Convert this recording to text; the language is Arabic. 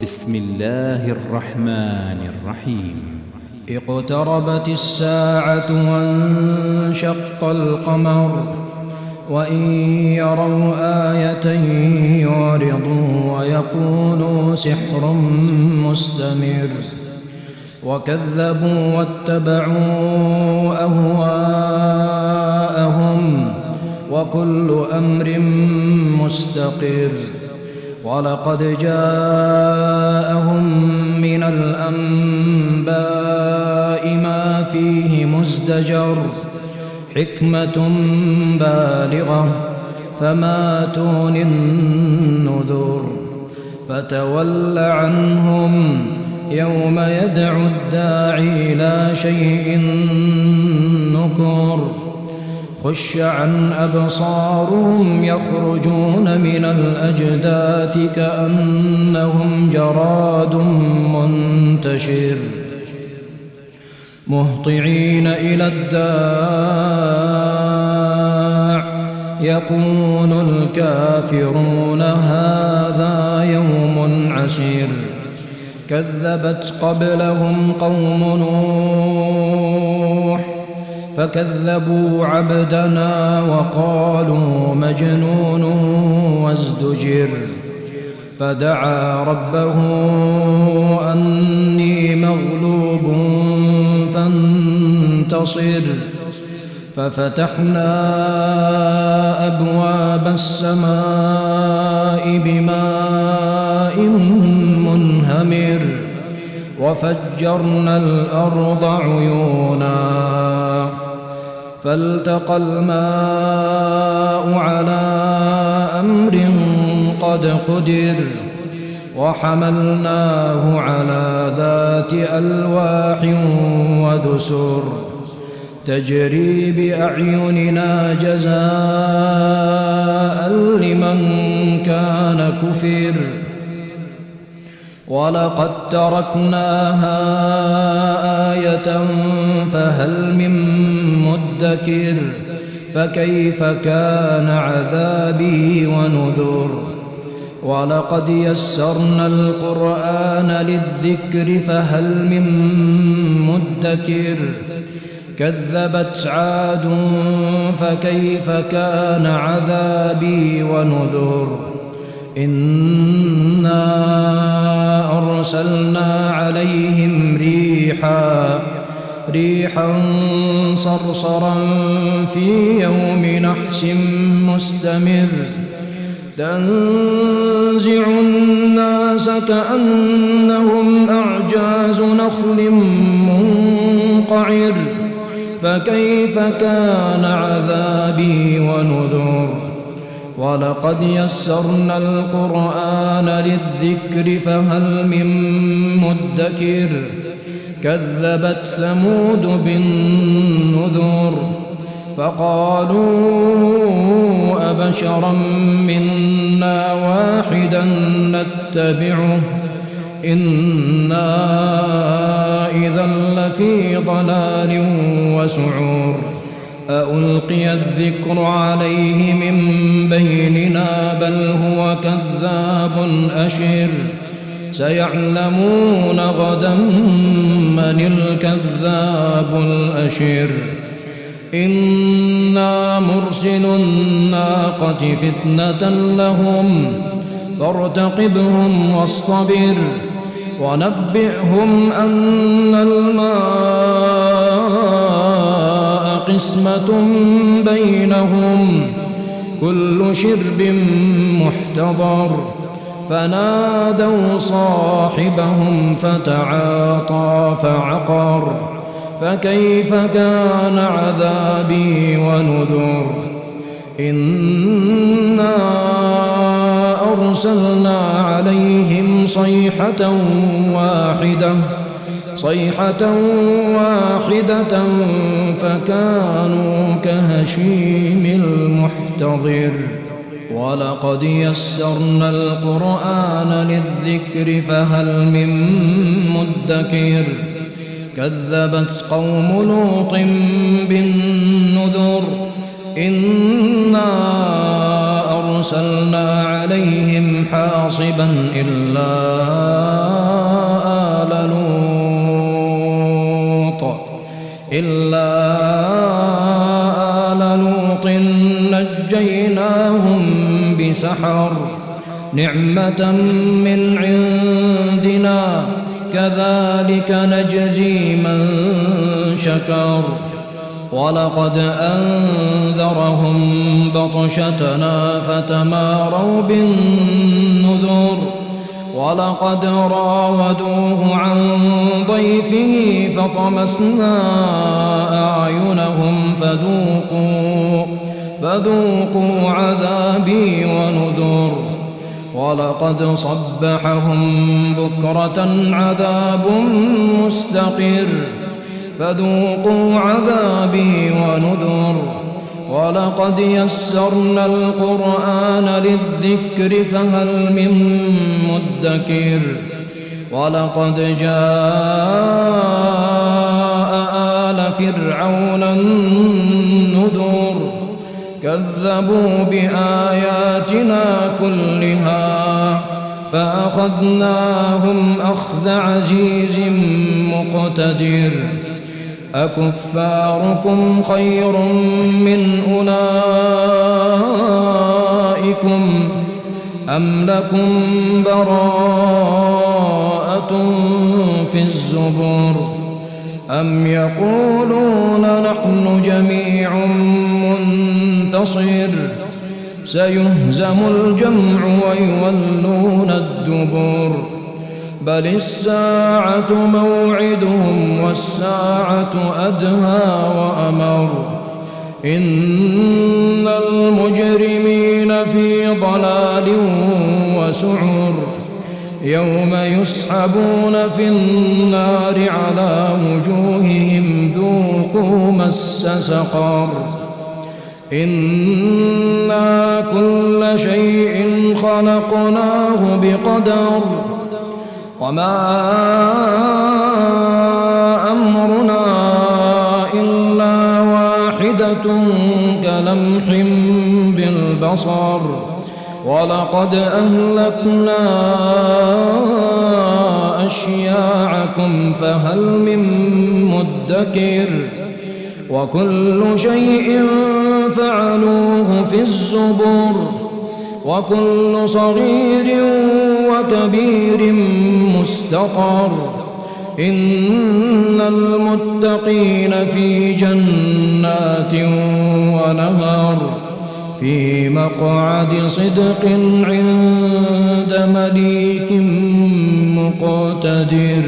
بسم الله الرحمن الرحيم. اقتربت الساعة وانشق القمر وإن يروا آية يعرضوا ويقولوا سحر مستمر وكذبوا واتبعوا أهواءهم وكل أمر مستقر ولقد جاءهم من الأنباء ما فيه مزدجر حكمة بالغة فما تغني النذر فتول عنهم يوم يدعو الداعي إلى شيء نكر خش عن أبصارهم يخرجون من الأجداث كأنهم جراد منتشر مهطعين إلى الداع يقول الكافرون هذا يوم عسير كذبت قبلهم قوم نوح فكذبوا عبدنا وقالوا مجنون وازدجر فدعا ربه أني مغلوب فانتصر ففتحنا أبواب السماء بماء منهمر وفجرنا الأرض عيونا فالتقى الماء على أمر قد قدر وحملناه على ذات ألواح ودسر تجري بأعيننا جزاء لمن كان كفر ولقد تركناها آية فهل من مدكر فكيف كان عذابي ونذر ولقد يسرنا القرآن للذكر فهل من مدكر كذبت عاد فكيف كان عذابي ونذر إنا أرسلنا عليهم ريحا صرصرا في يوم نحس مستمر تنزع الناس كأنهم أعجاز نخل منقعر فكيف كان عذابي ونذر ولقد يسرنا القرآن للذكر فهل من مدكر كذبت ثمود بالنذر فقالوا أبشرا منا واحدا نتبعه إنا إذا لفي ضلال وسعور ألقي الذكر عليه من بيننا بل هو كذاب أشر سيعلمون غدا من الكذاب الأشر إنا مرسل الناقة فتنة لهم فارتقبهم واصطبر ونبئهم أن الماء قسمة بينهم كل شرب محتضر فنادوا صاحبهم فتعاطى فعقر فكيف كان عذابي ونذر إنا أرسلنا عليهم صيحة واحدة فكانوا كهشيم المحتضر ولقد يسرنا القرآن للذكر فهل من مدكر كذبت قوم لوط بالنذر إنا أرسلنا عليهم حاصبا إلا آل لوط نجيناهم بسحر نعمة من عندنا كذلك نجزي من شكر ولقد أنذرهم بطشتنا فتماروا بالنذر ولقد راودوه عن ضيفه فطمسنا أعينهم فذوقوا عذابي ونذر ولقد صبحهم بكرة عذاب مستقر فذوقوا عذابي ونذر ولقد يسرنا القرآن للذكر فهل من مدكر ولقد جاء آل فرعون النذر كذبوا بآياتنا كلها فأخذناهم أخذ عزيز مقتدر أكفاركم خير من أولئكم أم لكم براءة في الزبر أم يقولون نحن جميع منتصر سيهزم الجمع ويولون الدبر بل الساعة موعدهم والساعة أدهى وأمر إن المجرمين في ضلال وسعر يوم يسحبون في النار على وجوههم ذوقوا مس سقر إنا كل شيء خلقناه بقدر وما أمرنا إلا واحدة كلمح بالبصر ولقد أهلكنا أشياعكم فهل من مدكر وكل شيء فعلوه في الزبر وكل صغير وكبير مستقر إن المتقين في جنات ونهر في مقعد صدق عند مليك مقتدر.